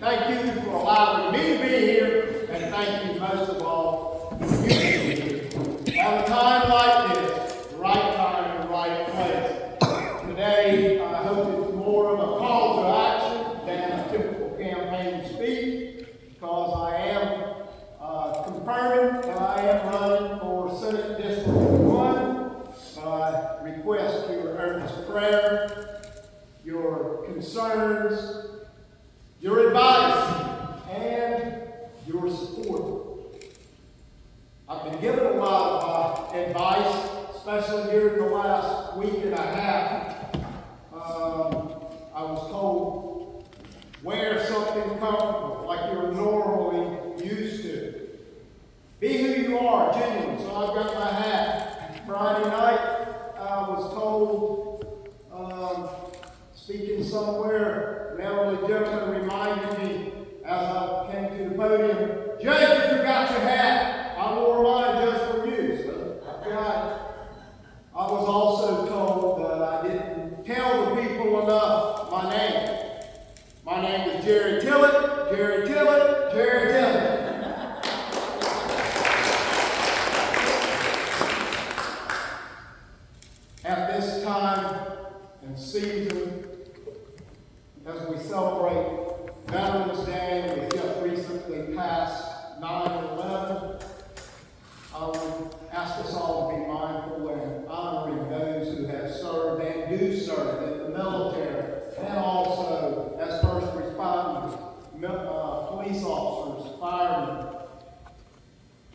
Thank you for allowing me to be here, and thank you most of all for you being here. At a time like this, the right time, the right place. Today, I hope it's more of a call to action than a typical campaign speech, because I am confirming that I am running for Senate District 1. I request your earnest prayer, your concerns, your advice, and your support. I've been given a lot of advice, especially during the last week and a half. I was told, wear something comfortable, like you're normally used to. Be who you are, genuine. So I've got my hat. Friday night, I was told, speaking somewhere, an elderly gentleman reminded me as I came to the podium, "Judge, you forgot your hat. I wore mine just for you." So I've got it. I was also told that I didn't tell the people enough my name. My name is Jerry Tillett. Jerry Tillett. Jerry Tillett. At this time and season, as we celebrate Veterans Day, we just recently passed 9/11. I would ask us all to be mindful and honoring those who have served and do serve in the military, and also as first responders, police officers, firemen,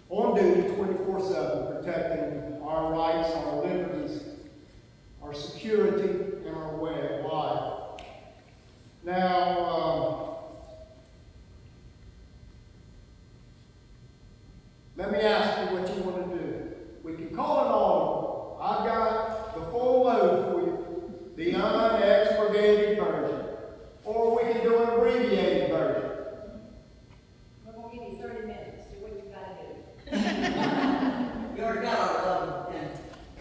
on duty 24/7, protecting our rights, our liberties, our security, and our way of life. Now, let me ask you what you want to do. We can call it audible. I've got the full load for you, the unexpurgated version. Or we can do an abbreviated version. We're going to give you 30 minutes. Do what you got to do. We already got our and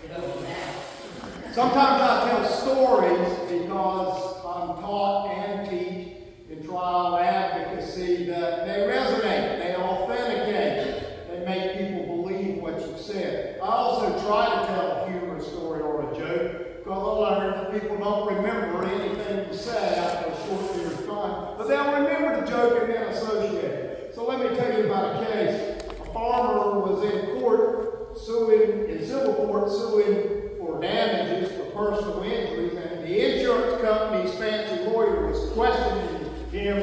get over now. Sometimes I tell stories because I'm taught and teach in trial advocacy that they resonate, they authenticate, they make people believe what you've said. I also try to tell a humorous story or a joke because I learned that people don't remember anything to say after a short period of time, but they'll remember the joke and then associate it. So let me tell you about a case. A farmer was in court, in civil court, suing for damages for personal injuries, and the insurance company's fancy lawyer was questioning him.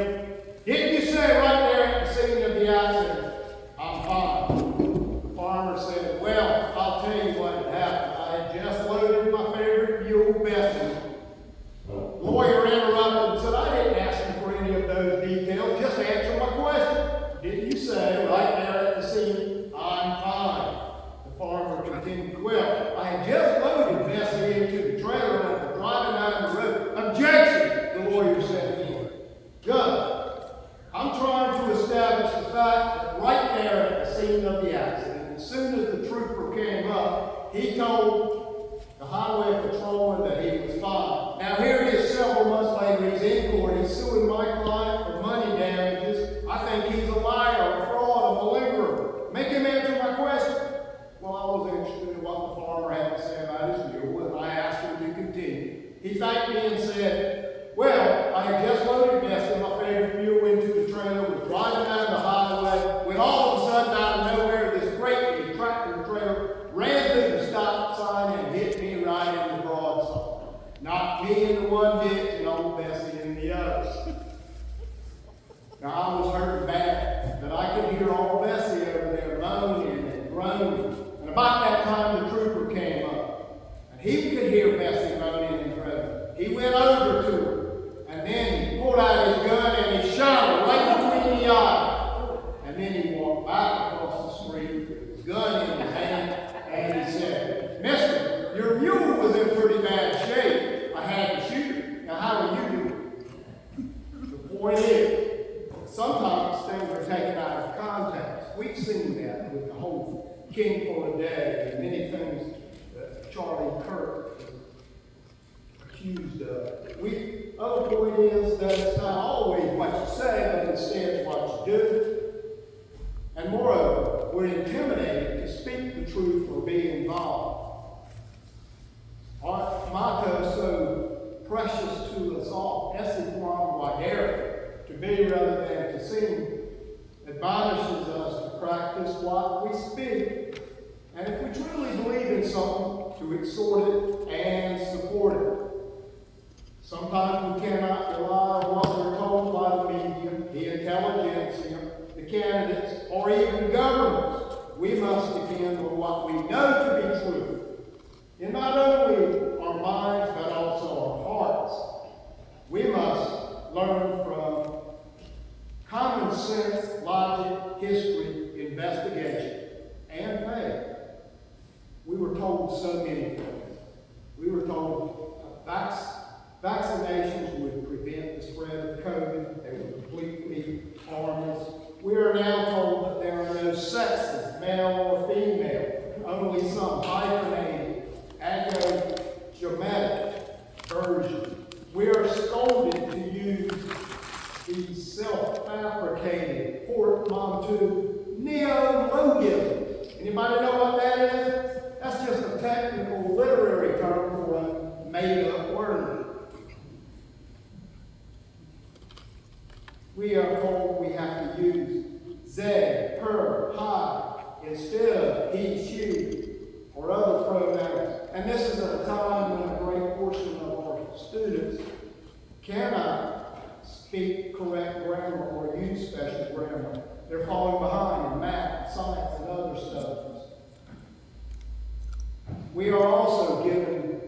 "Didn't you say right there at the scene of the accident, 'I'm fine'?" The farmer said, "Well, I'll tell you what had happened. I had just loaded my favorite mule, Bessie." The lawyer interrupted and said, "I didn't ask you for any of those details. Just answer my question. Didn't you say right there at the scene, 'I'm fine'?" The farmer continued, "Well, I had just loaded Bessie into the trailer and I was driving down the road." "Objection," the lawyer said to him. "Judge, I'm trying to establish the fact that right there at the scene of the accident, as soon as the trooper came up, he told the highway patrolman that he was fine. Now here it is several months later, he's in court, he's suing my client for money damages. I think he's a liar, a fraud, a malingerer. Make him answer my question." Well, I was interested in what the farmer had to say about his mule, and I asked him to continue. He thanked me and said, "Well, I had just loaded Bessie, my favorite mule, into the trailer, was driving down the highway, when all of a sudden, out of nowhere, this great big tractor trailer ran through the stop sign and hit me right in the broadside. Knocked me into one ditch and old Bessie in the other." Now, I was hurting bad, but I could hear old Bessie over there moaning and groaning. And about that time, the trooper came up. And he could hear Bessie moaning and groaning. He went over to her. And then he pulled out his gun and he shot her right between the eyes. And then he walked back across the street with his gun in his hand. And he said, "Mister, your mule was in pretty bad shape. I had to shoot it. Now, how are you doing?" The point is, sometimes things are taken out of context. We've seen that with the whole King for a Day and many things that Charlie Kirk is accused of. Other point is that it's not always what you say, but in speak the truth or be involved. Our motto is so precious to us all, esse quam laudere, to be rather than to sing, admonishes us to practice what we speak. And if we truly believe in something, to exhort it and support it. Sometimes we cannot rely on what we're told by the media, the intelligentsia, the candidates, or even governments. We must depend on what we know to be true. In not only our minds, but also our hearts. We must learn from common sense, logic, history, investigation, and faith. We were told so many things. We were told vaccinations would prevent the spread of COVID. They were completely harmless. We are now told that there are no sexes, male or female, only some hyphenated, agogenetic version. We are scolded to use the self-fabricated portmanteau neologism. Anybody know what that is? That's just a technical literary term for a made-up word. We are told we have to use they, her, he instead of he, she, or other pronouns. And this is at a time when a great portion of our students cannot speak correct grammar or use special grammar. They're falling behind in math, science, and other studies. We are also given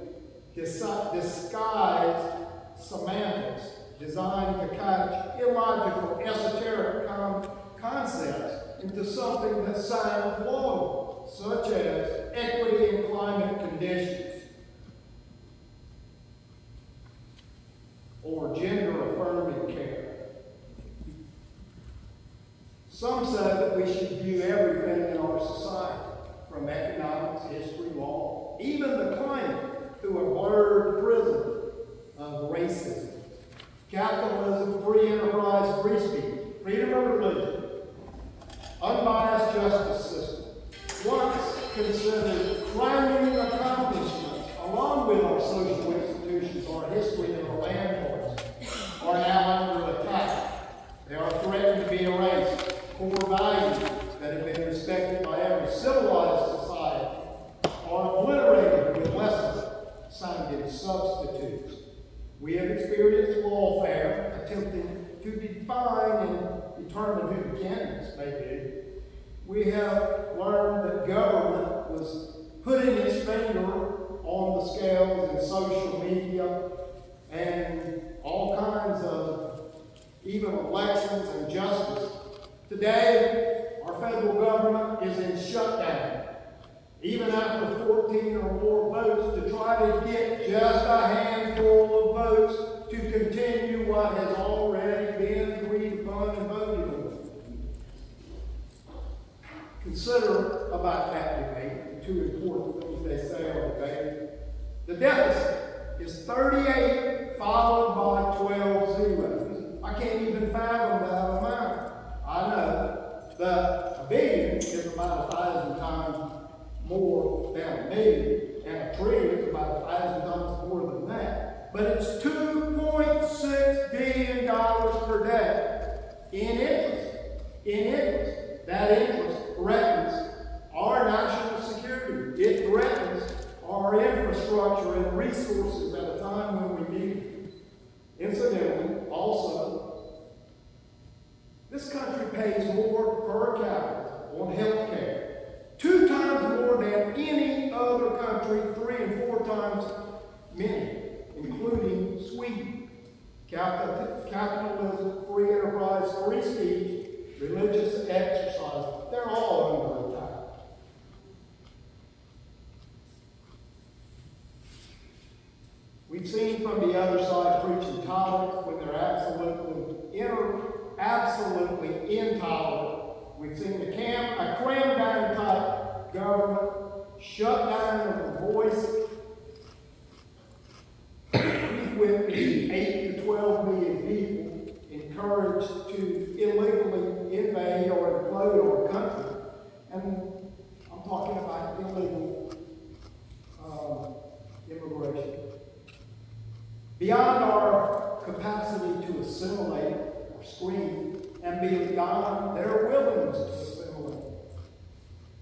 disguised semantics designed to catch illogical, esoteric concepts into something that sounds laudable, such as equity in climate conditions, or gender-affirming care. Some say that we should view everything in our society, from economics, history, law, even the climate, through a blurred prism of racism. Capitalism, free enterprise, free speech, freedom of religion, unbiased justice system, once considered crowning accomplishments, along with our social institutions, our history, and our landmarks, are now under attack. They are threatened to be erased. Core values that have been respected by every civilized society are obliterated with less-sounding substitutes. We have experienced lawfare, attempting to define and determine who the candidates may be. We have learned that government was putting its finger on the scales in social media and all kinds of even elections and justice. Today, our federal government is in shutdown, even after 14 or more votes, to try to get just a handful of votes to continue what has already been agreed upon and voted on. Consider about that debate, the two important things they say on debate. The deficit is 38 followed by 12 zeros. I can't even fathom that amount. I know that a billion is about 1,000 times more than a million, and a trillion is about 1,000 times more than that. But it's $2.6 billion per day in interest. In interest. That interest threatens our national security. It threatens our infrastructure and resources at a time when we need it. Incidentally, also, this country pays more per capita on health care, 2 times more than any other country, 3 and 4 times many, including Sweden. Capitalism, free enterprise, free speech, religious exercise, they're all under attack. We've seen from the other side preaching tolerance when they're absolutely intolerant. We've seen a cram down type government, shut down of the voice. We've witnessed 8 to 12 million people encouraged to illegally invade or implode our country. And I'm talking beyond our capacity to assimilate or screen, and beyond their willingness to assimilate.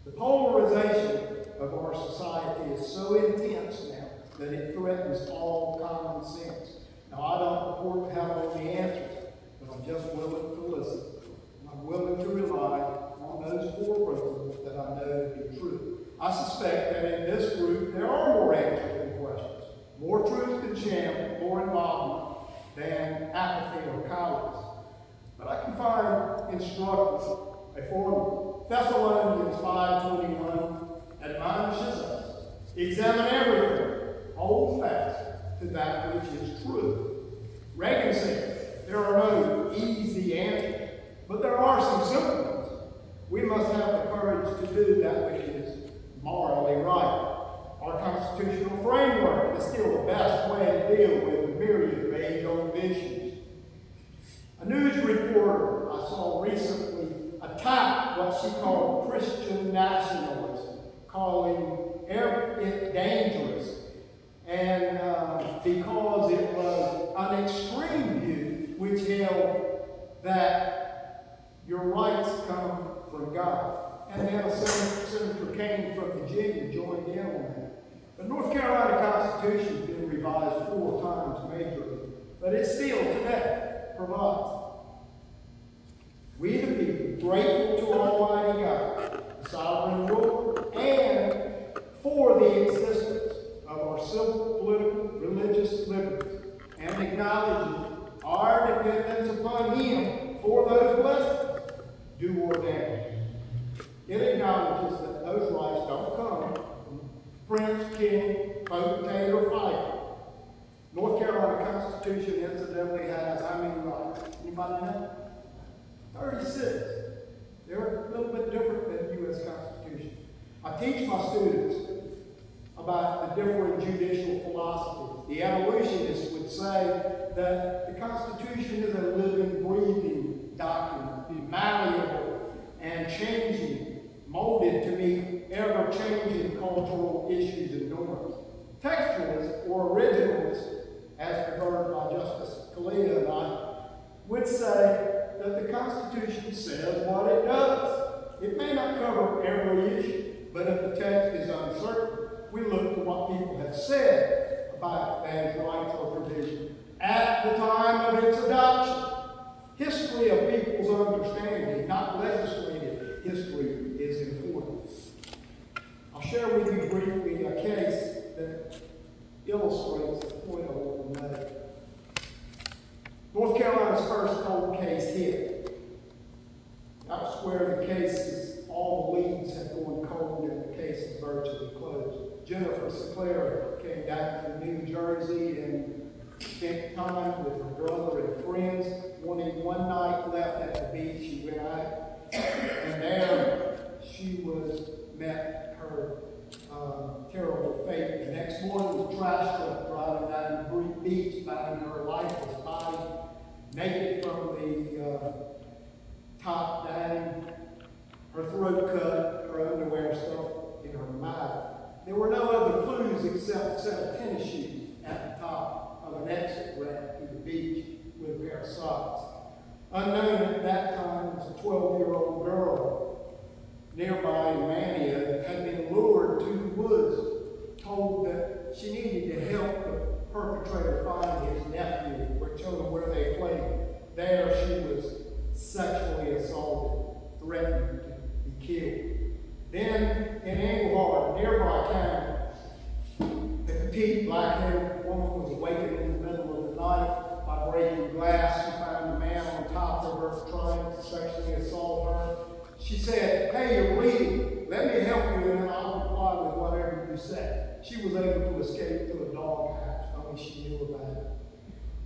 The polarization of our society is so intense now that it threatens all common sense. Now, I don't purport to have all the answers, but I'm just willing to listen. And I'm willing to rely on those core principles that I know to be true. I suspect that in this group there are more answers than questions, more truth than sham, more involvement than apathy or cowardice. But I can find instructive a formula. Thessalonians 5:21 admonishes us, examine everything, hold fast to that which is true. Reagan said, there are no easy answers, but there are some simple ones. We must have the courage to do that which is morally right. Our constitutional framework is still the best way to deal with the myriad of age-old issues. A news reporter I saw recently attacked what she called Christian nationalism, calling it dangerous, and because it was an extreme view which held that your rights come from God. And then a Senator Kane from Virginia joined in on that. The North Carolina Constitution has been revised 4 times majorly, but it still today provides we the people, grateful to Almighty God, the sovereign ruler, and for the existence of our civil, political, religious liberties, and acknowledging our dependence upon Him for those blessings, do ordain. It acknowledges that those rights don't come from prince, king, potentate, or fighter. North Carolina Constitution incidentally has how many rights? Anybody know? 36. They're a little bit different than the U.S. Constitution. I teach my students about the different judicial philosophies. The evolutionists would say that the Constitution is a living, breathing document, malleable and changing, molded to meet ever-changing cultural issues and norms. Textualists or originalists, as preferred by Justice Scalia and I, would say that the Constitution says what it does. It may not cover every issue, but if the text is uncertain, we look to what people have said about those rights or provision at the time of its adoption. History of people's understanding, not legislative history, is important. I'll share with you briefly a case that illustrates the point I want to make. North Carolina's first cold case hit. That's where the cases, all the leads had gone cold and the case is virtually closed. Jennifer Sinclair came back to New Jersey and spent time with her brother and friends. One night left at the beach, she went out, and there she met her terrible fate. The next morning, the trash truck driving down the beach found her lifeless body, naked from the top down, her throat cut, her underwear stuffed in her mouth. There were no other clues except a set of tennis shoes at the top of an exit ramp to the beach with a pair of socks. Unknown at that time was a 12-year-old girl nearby in Mania had been lured to the woods, told that she needed to help the perpetrator find his nephew, or show them where they played. There she was sexually assaulted, threatened to be killed. Then in Englehart, a nearby town, the petite black-haired woman was awakened in the middle of the night by breaking glass. She found a man on top of her trying to sexually assault her. She said, "Hey, you're bleeding. Let me help you and then I'll comply with whatever you say." She was able to escape to a dog house. Only she knew about it.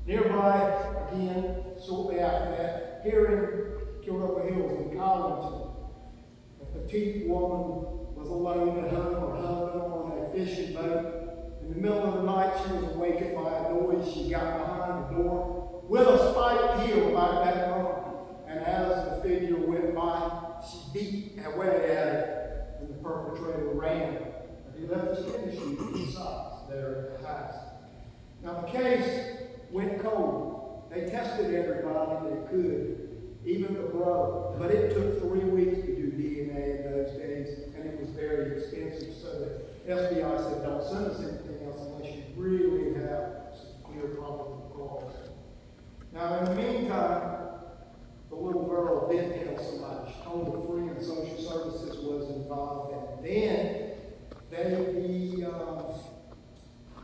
Nearby, again, shortly after that, here in Kill Hills in Collington, a petite woman was alone at home, her husband on a fishing boat. In the middle of the night, she was awakened by a noise. She got behind the door with a spiked heel about that moment. And as the figure went by, she beat away at it, and the perpetrator ran. He left his tennis shoes and socks there at the house. Now the case went cold. They tested everybody they could, even the brother. But it took 3 weeks to do DNA in those days, and it was very expensive. So the FBI said, don't send us anything else unless you really have some clear probable cause. Now, in the meantime, the little girl did tell somebody. She told a friend social services was involved, and then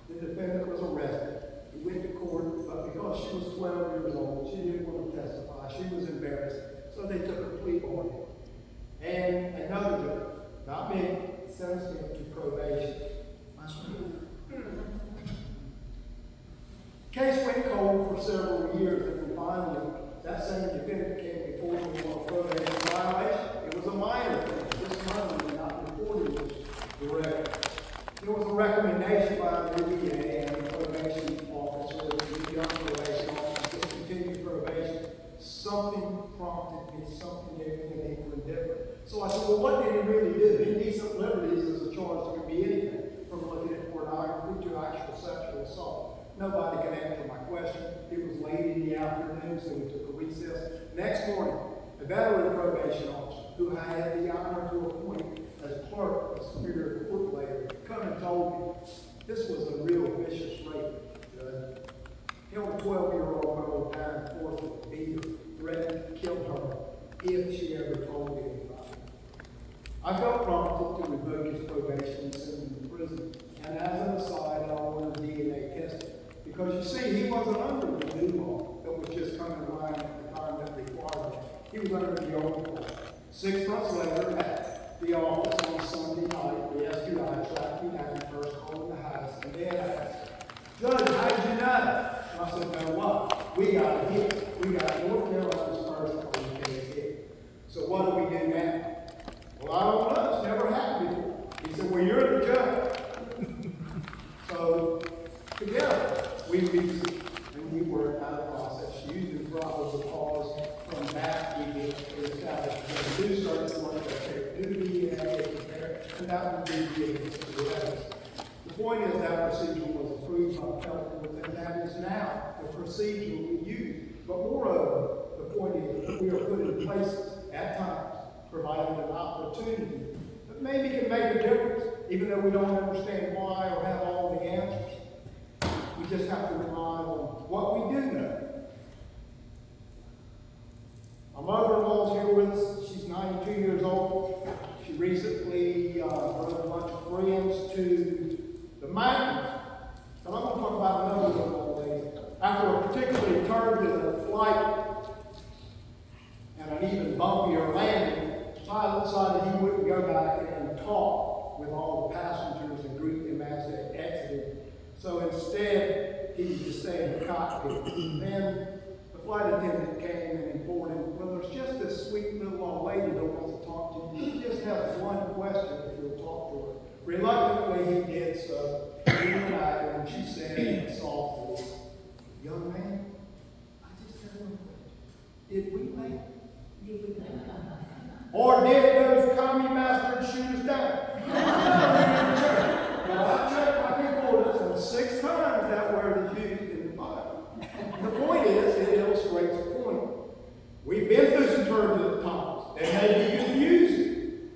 the defendant was arrested. He went to court, but because she was 12 years old, she didn't want to testify. She was embarrassed, so they took a plea on him. And another judge, not me, sentenced him to probation. The case went cold for several years, and then finally, that same defendant came before me on a probation violation. It was a minor thing. This minor not reported was direct. There was a recommendation by the DA and the probation officer, the young probation officer, to continue probation. Something prompted me, something gave me an inkling different. So I said, well, what did he really do? Indecent liberties is a charge that could be anything, from looking at pornography to actual sexual assault. Nobody can answer my question. It was late in the afternoon, so we took a recess. Next morning, a veteran probation officer, who I had the honor to appoint as clerk of Superior Court later, come and told me this was a real vicious rape, Judge. Held a 12-year-old girl down and forced to beat her, threatened to kill her if she ever told anybody. I felt prompted to revoke his probation and send him to prison. And as an aside, I wanted DNA testing. Because you see, he wasn't under the new law that was just coming around at the time that required it. He was under the old law. 6 months later, at the office on Sunday night, the FBI tracked me down, first called the house, and then asked, Judge, how'd you know? And I said, no, what? We got a hit. We got North Carolina's first cold case hit. So what do we do now? Well, I don't know. It's never happened before. He said, well, you're the judge. So, together, we reasoned and we worked out a process using probable cause. From that, we get to establish that we do certain work, that do DNA, compare, and that would be the evidence of the evidence. The point is that procedure was approved by health boards, and that is now the procedure we use. But moreover, the point is that we are put in places at times, providing an opportunity that maybe can make a difference, even though we don't understand why or have all the answers. We just have to rely on what we do know. My mother-in-law is here with us. She's 92 years old. She recently brought a bunch of friends to the mountains. And I'm going to talk about another one all day. After a particularly turbulent flight and an even bumpier landing, the pilot decided he wouldn't go back and talk with all the passengers and greet them as they exited. So instead, he would just stay in the cockpit. Then the flight attendant came and informed him, well, there's just this sweet little old lady that wants to talk to you. She just has one question if you'll talk to her. Reluctantly, he did so. He went out and she said softly, young man, I just have one question. Did we make it? Or did those commie bastards shoot us down? Now, I checked my concordance, and 6 times that word is used in the Bible. The point is, it illustrates a point. We've been through some turbulent times. They may be confusing.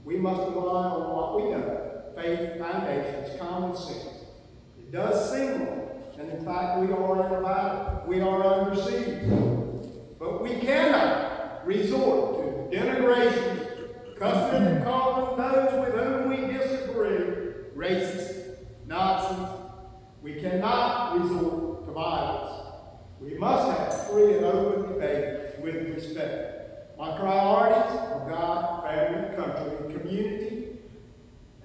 We must rely on what we know. Faith, foundations, common sense. It does seem wrong. And in fact, we are in a battle. We are under siege. But we cannot resort to denigration, cussing and calling those with whom we disagree racist, Nazis. We cannot resort to violence. We must have free and open debate with respect. My priorities are God, family, country, and community.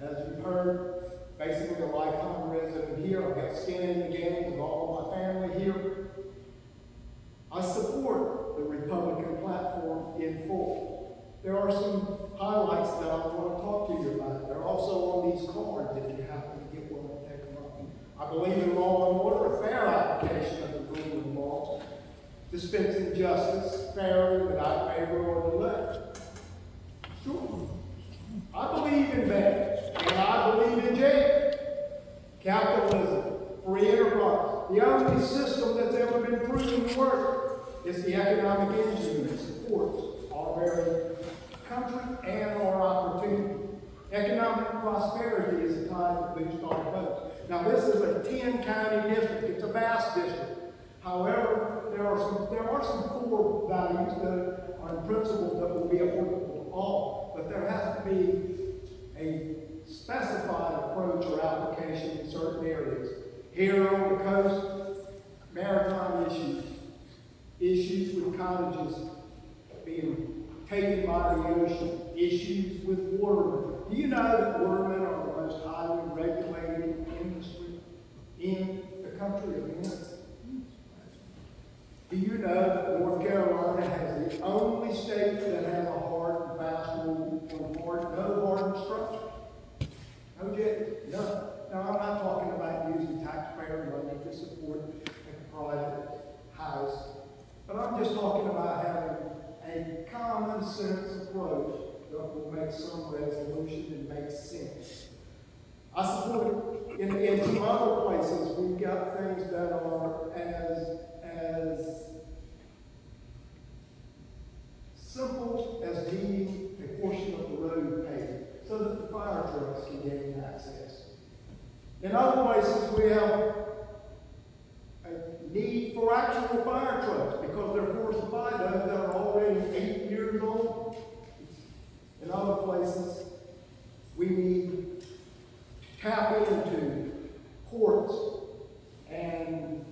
As you've heard, basically a lifetime resident here. I've got skin in the game with all of my family here. I support the Republican platform in full. There are some highlights that I want to talk to you about. They're also on these cards if you happen to get one and take them up. I believe in law and order, a fair application of the rule of law, dispensing justice fairly without favor or delay. Sure. I believe in bail, and I believe in jail. Capitalism free enterprise. The only system that's ever been proven to work is the economic engine that supports our very country and our opportunity. Economic prosperity is a time to boost our votes. Now, this is a 10-county district. It's a vast district. However, there are some core values that are in principle that will be applicable to all, but there has to be a specified approach or application in certain areas. Here on the coast, maritime issues with cottages being taken by the ocean, issues with watermen. Do you know that watermen are the most highly regulated industry in the country of England? Do you know that North Carolina has the only state that has a hard and fast rule on no hardened structure? No jet, none. Now, I'm not talking about using taxpayer money to support a private house, but I'm just talking about having a common sense approach that will make some resolution and make sense. I support it. In some other places, we've got things that are as simple as needing a portion of the road paved so that the fire trucks can gain access. In other places, we have a need for actual fire trucks because they're forced to buy those that are already 8 years old. In other places, we need to tap into ports and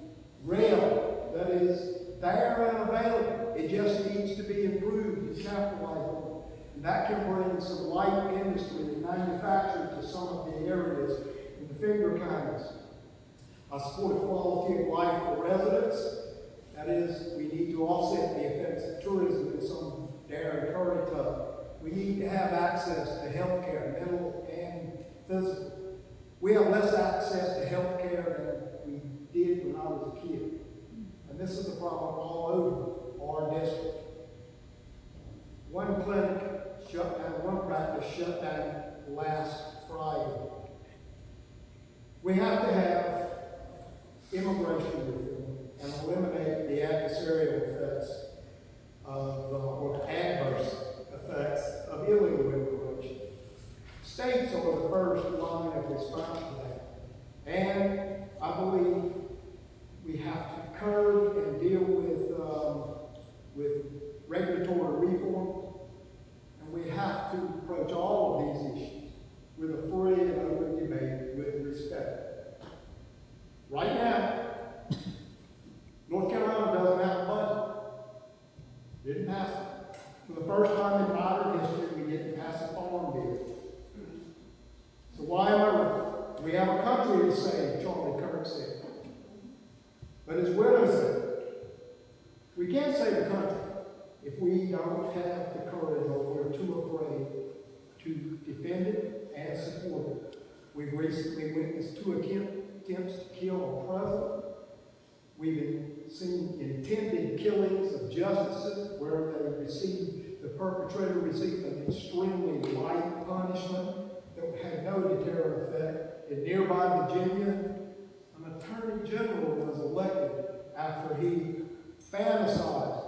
rail that is there and available. It just needs to be improved and capitalized on. And that can bring some light industry and manufacturing to some of the areas in the finger counties. I support quality of life for residents. That is, we need to offset the effects of tourism in some dare and curry tub. We need to have access to health care, mental and physical. We have less access to health care than we did when I was a kid. And this is a problem all over our district. One clinic shut down, one practice shut down last Friday. We have to have immigration reform and eliminate the adversarial effects or adverse effects of illegal immigration. States are the first line of response to that. And I believe we have to curb and deal with regulatory reform. And we have to approach all of these issues with a free and open debate with respect. Right now, North Carolina doesn't have a budget. Didn't pass it. For the first time in modern history, we didn't pass a farm bill. So why am I right? We have a country to save, Charlie Kirk said. But his widow said, we can't save the country if we don't have the courage or we're too afraid to defend it and support it. We've recently witnessed 2 attempts to kill a president. We've seen intended killings of justices where the perpetrator received an extremely light punishment that had no deterrent effect. In nearby Virginia, an attorney general was elected after he fantasized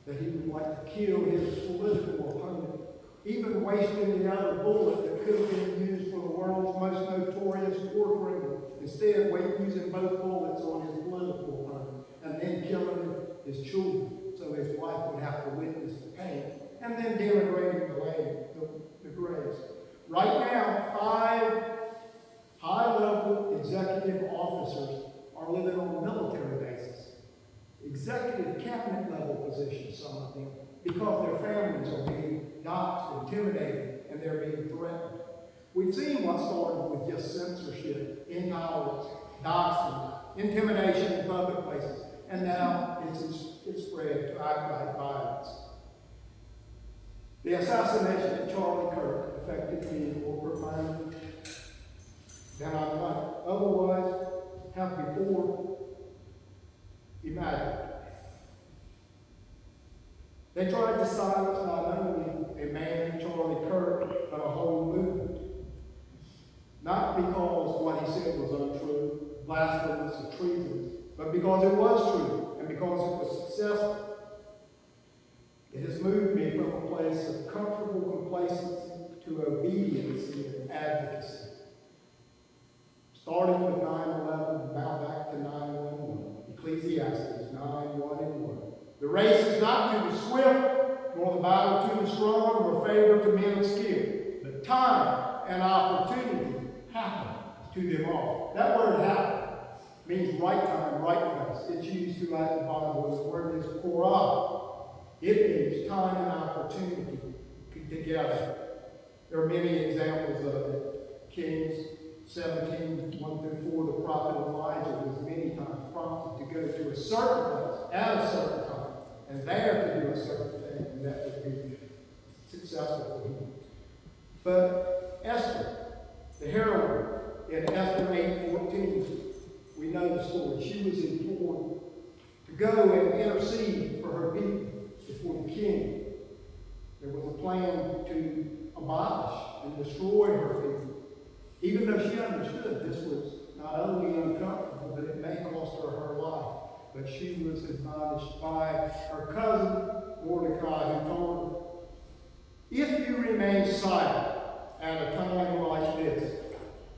that he would like to kill his political opponent, even wasting the other bullet that could have been used for the world's most notorious war criminal. Instead, using both bullets on his political opponent and then killing his children so his wife would have to witness the pain, and then denigrating the graves. Right now, 5 high-level executive officers are living on a military basis. Executive cabinet level positions, some of them, because their families are being doxxed, intimidated, and they're being threatened. We've seen what started with just censorship, intolerance, doxing, intimidation in public places, and now it's spread to outright violence. The assassination of Charlie Kirk affected me in corporate mind than I might otherwise have before imagined. They tried to silence not only a man, Charlie Kirk, but a whole movement. Not because what he said was untrue, blasphemous or treasonous, but because it was true and because it was successful. It has moved me from a place of comfortable complacency to obedience and advocacy. Starting with 9/11, now back to 9/11. Ecclesiastes 9:1-1. The race is not to the swift, nor the battle to the strong, nor favor to men of skill. But time and opportunity happen to them all. That word happen means right time, right place. It's used throughout the Bible. The word is korah. It means time and opportunity together. There are many examples of it. Kings 17:1-4, the prophet Elijah was many times prompted to go to a certain place at a certain time, and there to do a certain thing, and that would be successful for him. But Esther, the heroine in Esther 8:14, we know the story. She was implored to go and intercede for her people before the king. There was a plan to abolish and destroy her people. Even though she understood this was not only uncomfortable, but it may cost her her life. But she was admonished by her cousin Mordecai, who told her, if you remain silent at a time like this,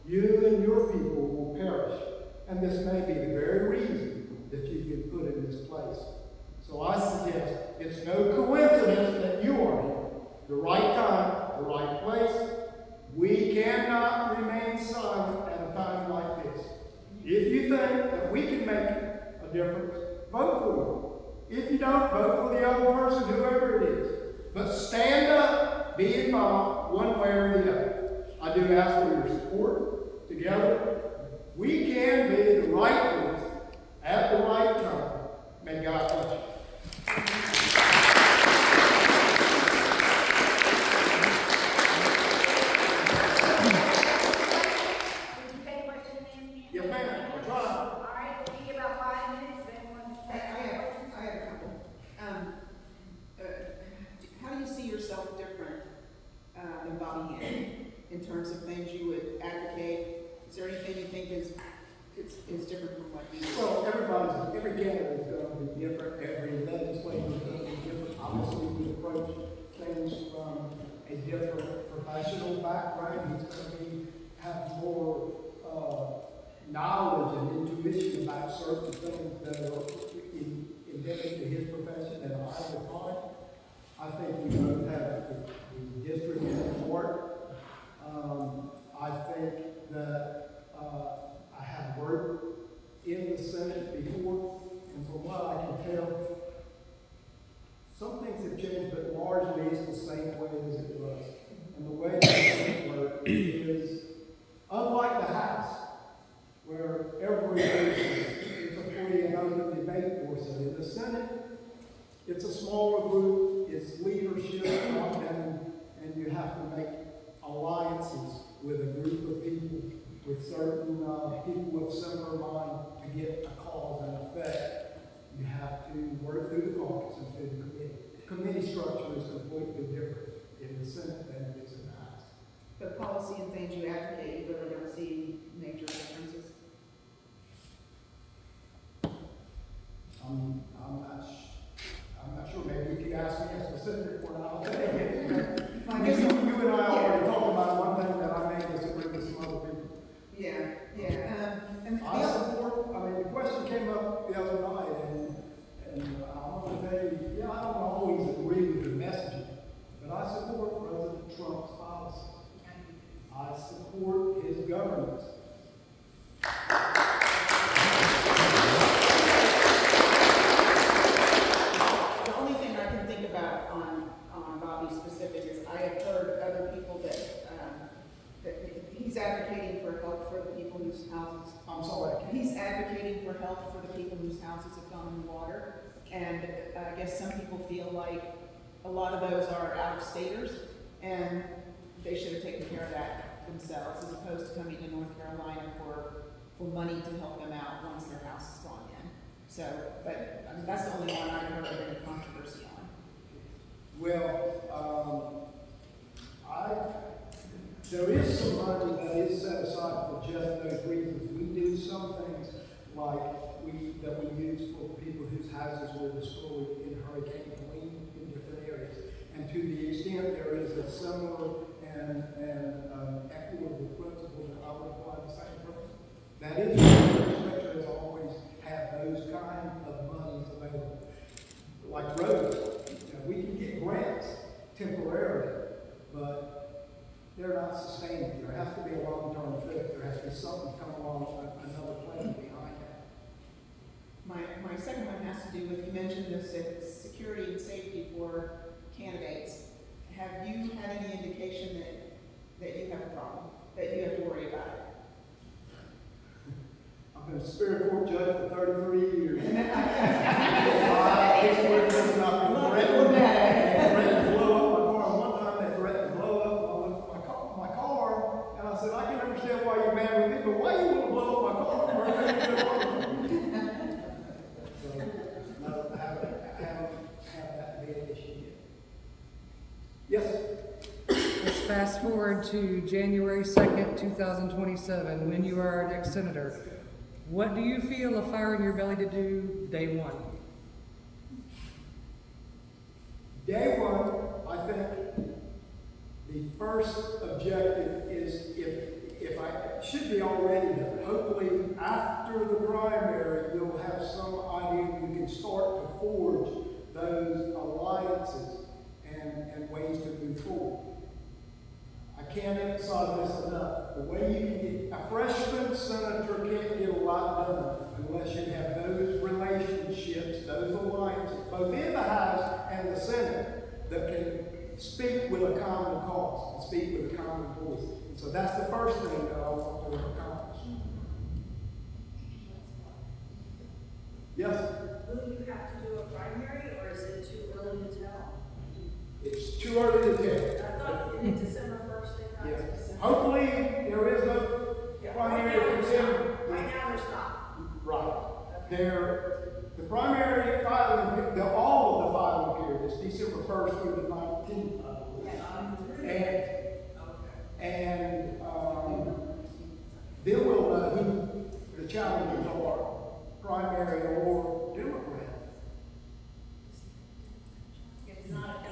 you and your people will perish. And this may be the very reason that you've been put in this place. So I suggest it's no coincidence that you are here. The right time, the right place. We cannot remain silent at a time like this. If you think that we can make a difference, vote for it. If you don't, vote for the other person, whoever it is. But stand up, be involved, one way or the other. I do ask for your support. Together, we can be the right place at the right time. May God bless you. Yes, ma'am. I'll try. All right, we'll give you about 5 minutes, then one. I have a couple. How do you see yourself different than Bobby Hinn in terms of things you would advocate? Is there anything you think is different from what you? Well, every candidate is going to be different. Every legislator is going to be different. Obviously, we approach things from a different professional background. He's going to have more knowledge and intuition about certain things that are endemic to his profession than I would find. I think we both have the district in court. I think that I have worked in the Senate before, and from what I can tell, some things have changed, but largely it's the same way as it was. And the way the Senate works is unlike the House, where every person is a free and open debate portion. In the Senate, it's a smaller group, it's leadership, and you have to make alliances with a group of people, with certain people with similar mind to get a cause and effect. You have to work through the caucus and through the committee. The committee structure is completely different in the Senate than it is in the House. The policy and things you advocate, you really don't see major differences? I'm not sure. Maybe if you ask me a specific one, I'll tell you. I guess You and I already talked about one thing that I may disagree with some other people. Yeah. And the I other, support, the question came up the other night, and I'm going to tell you, I don't always agree with the messaging, but I support President Trump's policy. I support his governance. the only thing I can think about on Bobby specific is I have heard other people that he's advocating for help for the people whose houses. I'm sorry. He's advocating for help for the people whose houses have gone in water, and I guess some people feel like a lot of those are out-of-staters, and they should have taken care of that themselves, as opposed to coming to North Carolina for money to help them out once their house is gone in. So, but that's the only one I've heard of any controversy on. Well, there is some money that is set aside for just those reasons. We do some things that we use for people whose houses were destroyed in Hurricane Helene in different areas. And to the extent there is a similar and equitable principle that I would apply the same principle. That is, the legislature has always had those kind of monies available. Like roads, we can get grants temporarily, but they're not sustainable. There has to be a long-term fix. There has to be something come along, another plan behind that. My second one has to do with, you mentioned the security and safety for candidates. Have you had any indication that you have a problem, that you have to worry about it? I've been a Superior Court judge for 33 years. And then Threatened to blow up my car. One time they threatened to blow up my car, and I said, I can understand why you're mad with me, but why you want to blow up my car? So, no, I haven't had that be an issue yet. Yes? Let's fast forward to January 2nd, 2027, when you are our next senator. What do you feel a fire in your belly to do day one? Day one, I think the first objective is if I should be already done. Hopefully after the primary, you'll have some idea you can start to forge those alliances and ways to move forward. I can't emphasize this enough. The way you can get a freshman senator can't get a lot done unless you have those relationships, those alliances, both in the House and the Senate, that can speak with a common cause and speak with a common voice. And so that's the first thing that I want to accomplish. Yes? Will you have to do a primary, or is it too early to tell? It's too early to tell. I thought in December 1st they got Yeah. December. Hopefully there is no primary consent. Right now there's not. Right. The primary filing, all of the filing period is December 1st through the 19th, I believe. And then we'll know who the challengers are, primary or Democrat. It's not a